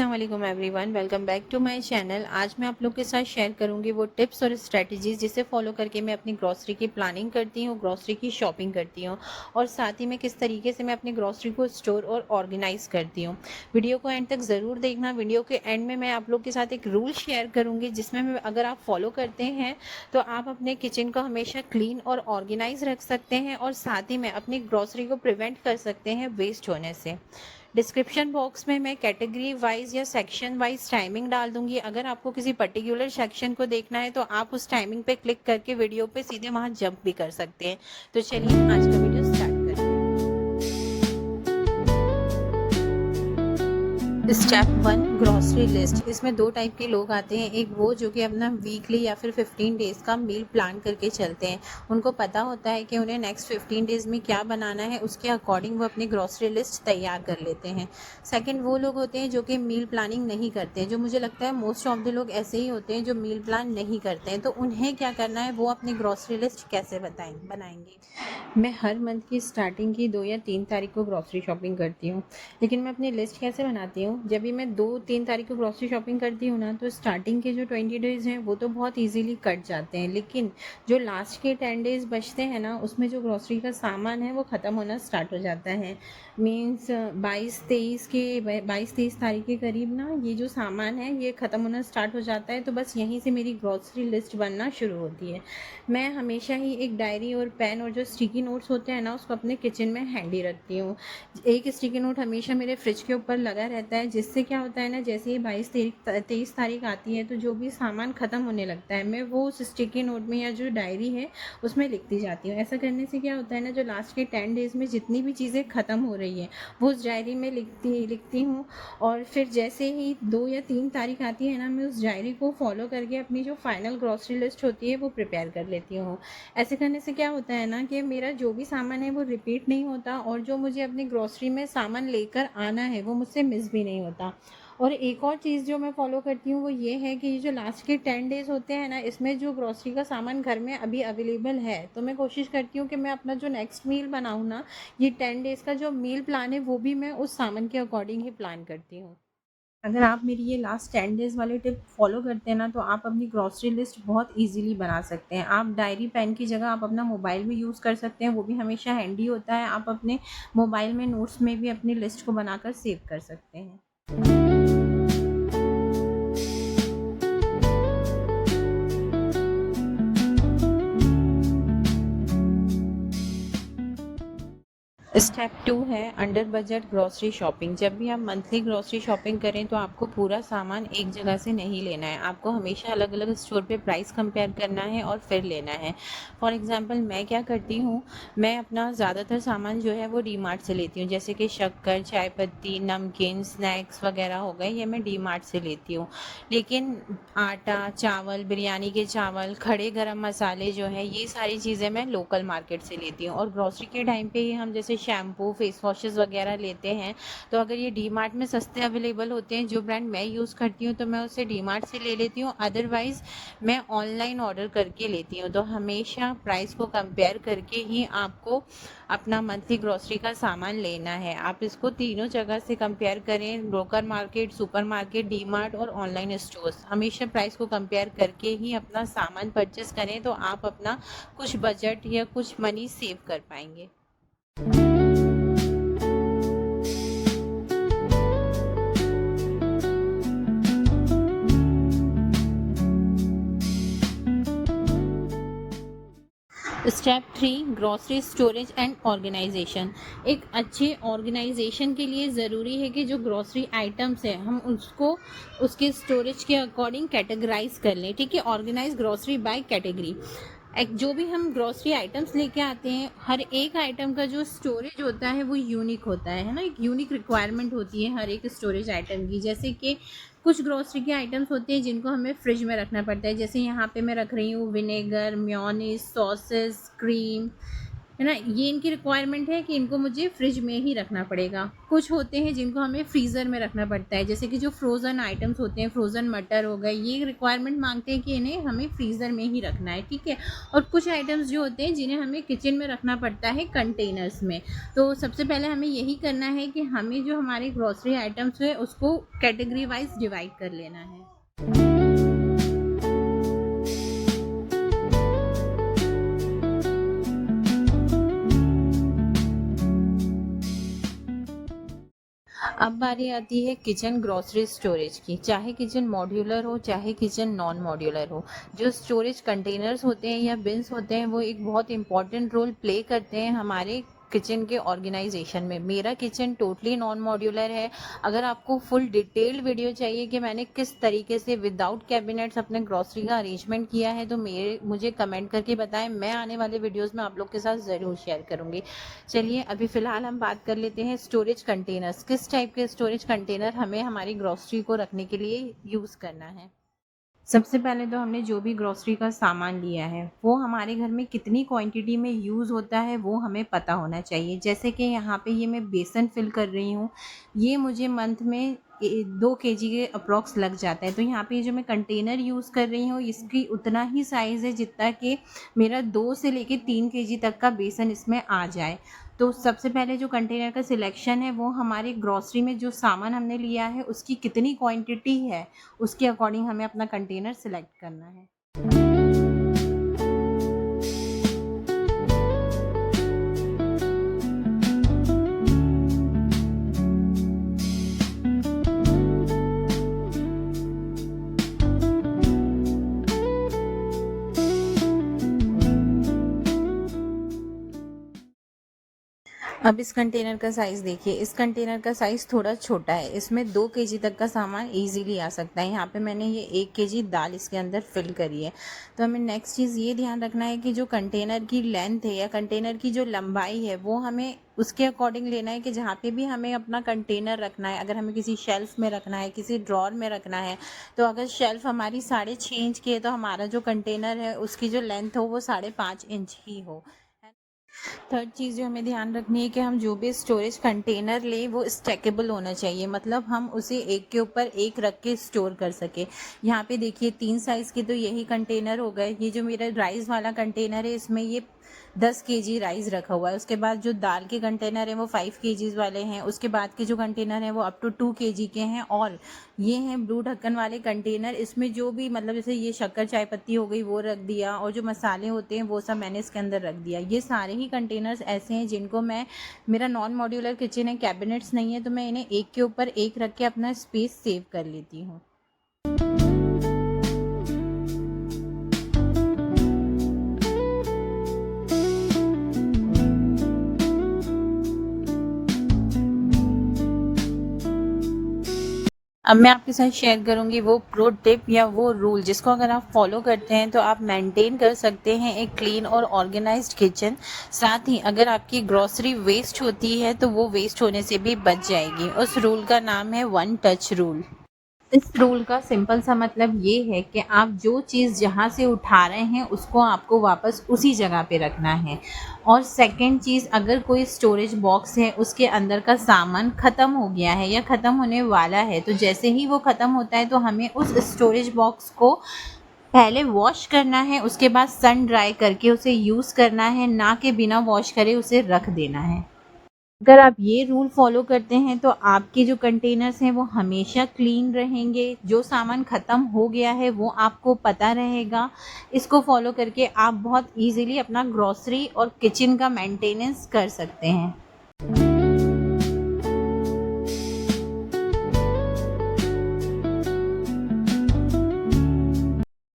अस्सलाम वालेकुम everyone, welcome back to my channel. आज मैं आप लोग के साथ शेयर करूंगी वो टिप्स और स्ट्रेटजीज जिसे फॉलो करके मैं अपनी ग्रॉसरी की प्लानिंग करती हूँ, ग्रॉसरी की शॉपिंग करती हूँ और साथ ही में किस तरीके से मैं अपनी ग्रॉसरी को स्टोर और ऑर्गेनाइज करती हूँ। वीडियो को एंड तक ज़रूर देखना। वीडियो के एंड में मैं आप लोग के साथ एक रूल शेयर करूँगी जिसमें अगर आप फॉलो करते हैं तो आप अपने किचन को हमेशा क्लीन और ऑर्गेनाइज रख सकते हैं और साथ ही में अपनी ग्रॉसरी को प्रिवेंट कर सकते हैं वेस्ट होने से। डिस्क्रिप्शन बॉक्स में मैं कैटेगरी वाइज या सेक्शन वाइज टाइमिंग डाल दूंगी। अगर आपको किसी पर्टिकुलर सेक्शन को देखना है तो आप उस टाइमिंग पे क्लिक करके वीडियो पे सीधे वहां जंप भी कर सकते हैं। तो चलिए आज का वीडियो स्टार्ट करते हैं। Step 1, grocery list. इसमें दो टाइप के लोग आते हैं। एक वो जो कि अपना वीकली या फिर 15 डेज़ का मील प्लान करके चलते हैं। उनको पता होता है कि उन्हें नेक्स्ट 15 डेज़ में क्या बनाना है, उसके अकॉर्डिंग वो अपनी ग्रॉसरी लिस्ट तैयार कर लेते हैं। सेकंड वो लोग होते हैं जो कि मील प्लानिंग नहीं करते हैं। जो मुझे लगता है मोस्ट ऑफ द लोग ऐसे ही होते हैं जो मील प्लान नहीं करते हैं। तो उन्हें क्या करना है, वो अपनी ग्रॉसरी लिस्ट कैसे बनाएंगे। मैं हर मंथ की स्टार्टिंग की 2 या 3 तारीख को ग्रॉसरी शॉपिंग करती हूँ। लेकिन मैं अपनी लिस्ट कैसे बनाती हूँ, जब भी मैं 2-3 तारीख को ग्रॉसरी शॉपिंग करती हूँ ना, तो स्टार्टिंग के जो 20 डेज़ हैं वो तो बहुत इजीली कट जाते हैं। लेकिन जो लास्ट के 10 डेज़ बचते हैं ना, उसमें जो ग्रॉसरी का सामान है वो ख़त्म होना स्टार्ट हो जाता है। मीन्स 22-23 तारीख के करीब ना ये जो सामान है ये ख़त्म होना स्टार्ट हो जाता है। तो बस यहीं से मेरी ग्रॉसरी लिस्ट बनना शुरू होती है। मैं हमेशा ही एक डायरी और पेन और जो स्टिकी नोट्स होते हैं ना, उसको अपने किचन में हैंडी रखती हूँ। एक स्टिकी नोट हमेशा मेरे फ्रिज के ऊपर लगा रहता है, जिससे क्या होता है ना, जैसे ही 22-23 तारीख आती है तो जो भी सामान ख़त्म होने लगता है मैं वो उस स्टिकी नोट में या जो डायरी है उसमें लिखती जाती हूँ। ऐसा करने से क्या होता है ना, जो लास्ट के 10 डेज़ में जितनी भी चीज़ें ख़त्म हो रही हैं वो उस डायरी में लिखती हूँ। और फिर जैसे ही 2 या 3 तारीख आती है ना, मैं उस डायरी को फॉलो करके अपनी जो फाइनल ग्रॉसरी लिस्ट होती है वो प्रिपेयर कर लेती हूँ। ऐसे करने से क्या होता है ना कि मेरा जो भी सामान है वो रिपीट नहीं होता और जो मुझे अपनी ग्रॉसरी में सामान लेकर आना है वो मुझसे मिस भी नहीं होता। और एक और चीज़ जो मैं फॉलो करती हूँ वो ये है कि ये जो लास्ट के 10 डेज़ होते हैं ना, इसमें जो ग्रॉसरी का सामान घर में अभी अवेलेबल है तो मैं कोशिश करती हूँ कि मैं अपना जो नेक्स्ट मील बनाऊँ ना, ये 10 डेज़ का जो मील प्लान है वो भी मैं उस सामान के अकॉर्डिंग ही प्लान करती हूँ। अगर आप मेरी ये लास्ट 10 डेज़ वाले टिप फॉलो करते हैं ना, तो आप अपनी ग्रॉसरी लिस्ट बहुत इजीली बना सकते हैं। आप डायरी पेन की जगह आप अपना मोबाइल भी यूज़ कर सकते हैं, वो भी हमेशा हैंडी होता है। आप अपने मोबाइल में नोट्स में भी अपनी लिस्ट को बनाकर सेव कर सकते हैं। स्टेप 2 है अंडर बजट ग्रॉसरी शॉपिंग। जब भी आप मंथली ग्रॉसरी शॉपिंग करें तो आपको पूरा सामान एक जगह से नहीं लेना है। आपको हमेशा अलग अलग स्टोर पे प्राइस कंपेयर करना है और फिर लेना है। फॉर एग्जांपल मैं क्या करती हूँ, मैं अपना ज़्यादातर सामान जो है वो डी मार्ट से लेती हूँ। जैसे कि शक्कर, चाय पत्ती, नमकीन, स्नैक्स वगैरह हो गए, ये मैं डी मार्ट से लेती हूँ। लेकिन आटा, चावल, बिरयानी के चावल, खड़े गरम मसाले जो है, ये सारी चीज़ें मैं लोकल मार्केट से लेती हूँ। और ग्रॉसरी के टाइम पे ही हम जैसे शैम्पू, फेस वॉशेस वगैरह लेते हैं, तो अगर ये डी मार्ट में सस्ते अवेलेबल होते हैं, जो ब्रांड मैं यूज़ करती हूँ, तो मैं उसे डी मार्ट से ले लेती हूँ। अदरवाइज़ मैं ऑनलाइन ऑर्डर करके लेती हूँ। तो हमेशा प्राइस को कंपेयर करके ही आपको अपना मंथली ग्रॉसरी का सामान लेना है। आप इसको तीनों जगह से कंपेयर करें, local market, super market, D mart और ऑनलाइन स्टोर्स। हमेशा प्राइस को कंपेयर करके ही अपना सामान परचेस करें, तो आप अपना कुछ बजट या कुछ मनी सेव कर पाएंगे। Step 3, grocery storage and organisation. एक अच्छे ऑर्गेनाइजेशन के लिए ज़रूरी है कि जो ग्रॉसरी आइटम्स है हम उसको उसके स्टोरेज के अकॉर्डिंग कैटेगराइज कर लें। ठीक है, ऑर्गेनाइज ग्रॉसरी बाय कैटेगरी। जो भी हम ग्रॉसरी आइटम्स लेके आते हैं, हर एक आइटम का जो स्टोरेज होता है वो यूनिक होता है ना। एक यूनिक रिक्वायरमेंट होती है हर एक स्टोरेज आइटम की। जैसे कि कुछ ग्रॉसरी के आइटम्स होते हैं जिनको हमें फ्रिज में रखना पड़ता है। जैसे यहाँ पे मैं रख रही हूँ विनेगर, मेयोनीज, सॉसेस, क्रीम, है ना। ये इनकी रिक्वायरमेंट है कि इनको मुझे फ्रिज में ही रखना पड़ेगा। कुछ होते हैं जिनको हमें फ्रीज़र में रखना पड़ता है, जैसे कि जो फ्रोज़न आइटम्स होते हैं, फ्रोज़न मटर हो गए, ये रिक्वायरमेंट मांगते हैं कि इन्हें हमें फ्रीज़र में ही रखना है, ठीक है। और कुछ आइटम्स जो होते हैं जिन्हें हमें किचन में रखना पड़ता है कंटेनर्स में। तो सबसे पहले हमें यही करना है कि हमें जो हमारे ग्रॉसरी आइटम्स है उसको कैटेगरी वाइज डिवाइड कर लेना है। अब बारी आती है किचन ग्रोसरी स्टोरेज की। चाहे किचन मॉड्यूलर हो, चाहे किचन नॉन मॉड्यूलर हो, जो स्टोरेज कंटेनर्स होते हैं या बिन्स होते हैं वो एक बहुत इंपॉर्टेंट रोल प्ले करते हैं हमारे किचन के ऑर्गेनाइजेशन में। मेरा किचन टोटली नॉन मॉड्यूलर है। अगर आपको फुल डिटेल्ड वीडियो चाहिए कि मैंने किस तरीके से विदाउट कैबिनेट्स अपने ग्रॉसरी का अरेंजमेंट किया है तो मुझे कमेंट करके बताएं। मैं आने वाले वीडियोस में आप लोग के साथ ज़रूर शेयर करूँगी। चलिए अभी फ़िलहाल हम बात कर लेते हैं स्टोरेज कंटेनर्स। किस टाइप के स्टोरेज कंटेनर हमें हमारी ग्रॉसरी को रखने के लिए यूज़ करना है। सबसे पहले तो हमने जो भी ग्रॉसरी का सामान लिया है वो हमारे घर में कितनी क्वांटिटी में यूज़ होता है वो हमें पता होना चाहिए। जैसे कि यहाँ पे ये मैं बेसन फिल कर रही हूँ, ये मुझे मंथ में 2 kg के अप्रॉक्स लग जाता है। तो यहाँ पे जो मैं कंटेनर यूज़ कर रही हूँ इसकी उतना ही साइज़ है जितना कि मेरा 2 से लेके 3 kg तक का बेसन इसमें आ जाए। तो सबसे पहले जो कंटेनर का सिलेक्शन है वो हमारी ग्रॉसरी में जो सामान हमने लिया है उसकी कितनी क्वांटिटी है उसके अकॉर्डिंग हमें अपना कंटेनर सिलेक्ट करना है। अब इस कंटेनर का साइज़ देखिए, इस कंटेनर का साइज़ थोड़ा छोटा है। इसमें 2 kg तक का सामान इजीली आ सकता है। यहाँ पे मैंने ये 1 kg दाल इसके अंदर फिल करी है। तो हमें नेक्स्ट चीज़ ये ध्यान रखना है कि जो कंटेनर की लेंथ है या कंटेनर की जो लंबाई है वो हमें उसके अकॉर्डिंग लेना है कि जहाँ पे भी हमें अपना कंटेनर रखना है, अगर हमें किसी शेल्फ़ में रखना है, किसी ड्रॉर में रखना है, तो अगर शेल्फ़ हमारी 6.5 इंच की है तो हमारा जो कंटेनर है उसकी जो लेंथ हो वो 5.5 इंच ही हो। थर्ड चीज़ जो हमें ध्यान रखनी है कि हम जो भी स्टोरेज कंटेनर लें वो स्टैकेबल होना चाहिए, मतलब हम उसे एक के ऊपर एक रख के स्टोर कर सके। यहाँ पे देखिए 3 साइज़ के तो यही कंटेनर हो गए। ये जो मेरा राइस वाला कंटेनर है इसमें ये 10 kg राइस रखा हुआ है। उसके बाद जो दाल के कंटेनर हैं वो 5 kg वाले हैं। उसके बाद के जो कंटेनर हैं वो अप टू 2 kg के हैं। और ये हैं ब्लू ढक्कन वाले कंटेनर। इसमें जो भी मतलब जैसे ये शक्कर चाय पत्ती हो गई वो रख दिया और जो मसाले होते हैं वो सब मैंने इसके अंदर रख दिया। ये सारे ही कंटेनर्स ऐसे हैं जिनको मेरा नॉन मॉड्यूलर किचन है, कैबिनेट्स नहीं है, तो मैं इन्हें एक के ऊपर एक रख के अपना स्पेस सेव कर लेती हूँ। अब मैं आपके साथ शेयर करूंगी वो प्रो टिप या वो रूल जिसको अगर आप फॉलो करते हैं तो आप मेंटेन कर सकते हैं एक क्लीन और ऑर्गेनाइज्ड किचन। साथ ही अगर आपकी ग्रॉसरी वेस्ट होती है तो वो वेस्ट होने से भी बच जाएगी। उस रूल का नाम है 1 टच रूल। इस रूल का सिंपल सा मतलब ये है कि आप जो चीज़ जहाँ से उठा रहे हैं उसको आपको वापस उसी जगह पे रखना है। और सेकंड चीज़, अगर कोई स्टोरेज बॉक्स है उसके अंदर का सामान ख़त्म हो गया है या ख़त्म होने वाला है तो जैसे ही वो ख़त्म होता है तो हमें उस स्टोरेज बॉक्स को पहले वॉश करना है, उसके बाद सन ड्राई करके उसे यूज़ करना है, ना कि बिना वॉश करे उसे रख देना है। अगर आप ये रूल फॉलो करते हैं तो आपके जो कंटेनर्स हैं वो हमेशा क्लीन रहेंगे। जो सामान ख़त्म हो गया है वो आपको पता रहेगा। इसको फॉलो करके आप बहुत इजीली अपना ग्रॉसरी और किचन का मेंटेनेंस कर सकते हैं।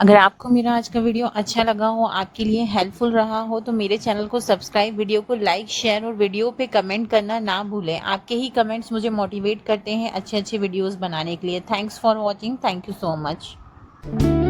अगर आपको मेरा आज का वीडियो अच्छा लगा हो, आपके लिए हेल्पफुल रहा हो तो मेरे चैनल को सब्सक्राइब, वीडियो को लाइक, शेयर और वीडियो पे कमेंट करना ना भूलें। आपके ही कमेंट्स मुझे मोटिवेट करते हैं अच्छे अच्छे वीडियोस बनाने के लिए। Thanks for watching. Thank you so much.